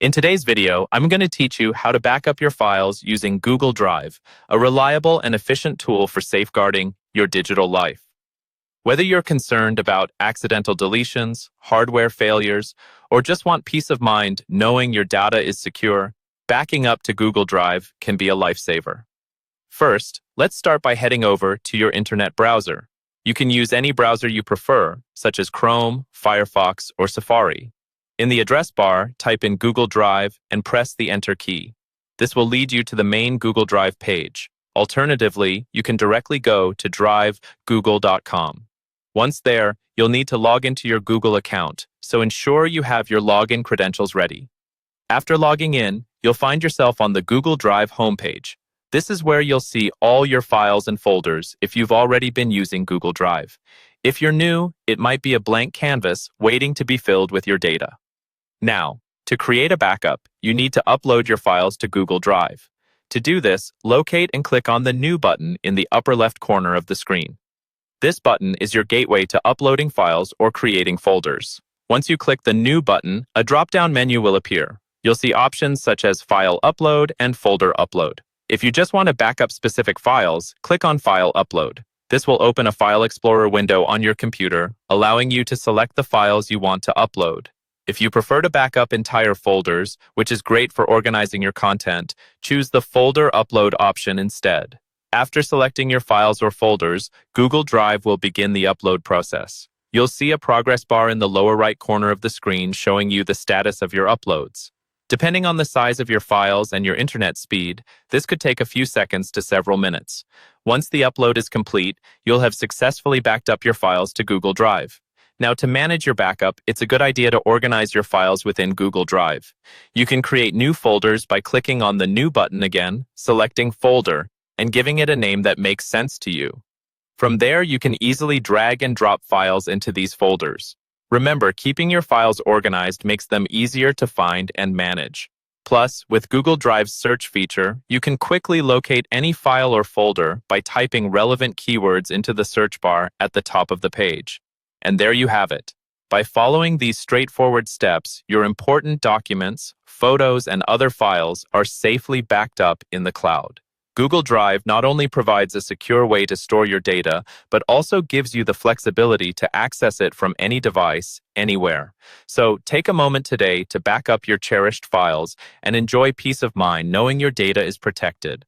In today's video, I'm going to teach you how to back up your files using Google Drive, a reliable and efficient tool for safeguarding your digital life. Whether you're concerned about accidental deletions, hardware failures, or just want peace of mind knowing your data is secure, backing up to Google Drive can be a lifesaver. First, let's start by heading over to your internet browser. You can use any browser you prefer, such as Chrome, Firefox, or Safari. In the address bar, type in Google Drive and press the Enter key. This will lead you to the main Google Drive page. Alternatively, you can directly go to drivegoogle.com. Once there, you'll need to log into your Google account, so ensure you have your login credentials ready. After logging in, you'll find yourself on the Google Drive homepage. This is where you'll see all your files and folders if you've already been using Google Drive. If you're new, it might be a blank canvas waiting to be filled with your data. Now, to create a backup, you need to upload your files to Google Drive. To do this, locate and click on the New button in the upper left corner of the screen. This button is your gateway to uploading files or creating folders. Once you click the New button, a drop-down menu will appear. You'll see options such as File Upload and Folder Upload. If you just want to back up specific files, click on File Upload. This will open a File Explorer window on your computer, allowing you to select the files you want to upload. If you prefer to back up entire folders, which is great for organizing your content, choose the Folder Upload option instead. After selecting your files or folders, Google Drive will begin the upload process. You'll see a progress bar in the lower right corner of the screen showing you the status of your uploads. Depending on the size of your files and your internet speed, this could take a few seconds to several minutes. Once the upload is complete, you'll have successfully backed up your files to Google Drive. Now, to manage your backup, it's a good idea to organize your files within Google Drive. You can create new folders by clicking on the New button again, selecting Folder, and giving it a name that makes sense to you. From there, you can easily drag and drop files into these folders. Remember, keeping your files organized makes them easier to find and manage. Plus, with Google Drive's search feature, you can quickly locate any file or folder by typing relevant keywords into the search bar at the top of the page. And there you have it. By following these straightforward steps, your important documents, photos, and other files are safely backed up in the cloud. Google Drive not only provides a secure way to store your data, but also gives you the flexibility to access it from any device, anywhere. So take a moment today to back up your cherished files and enjoy peace of mind knowing your data is protected.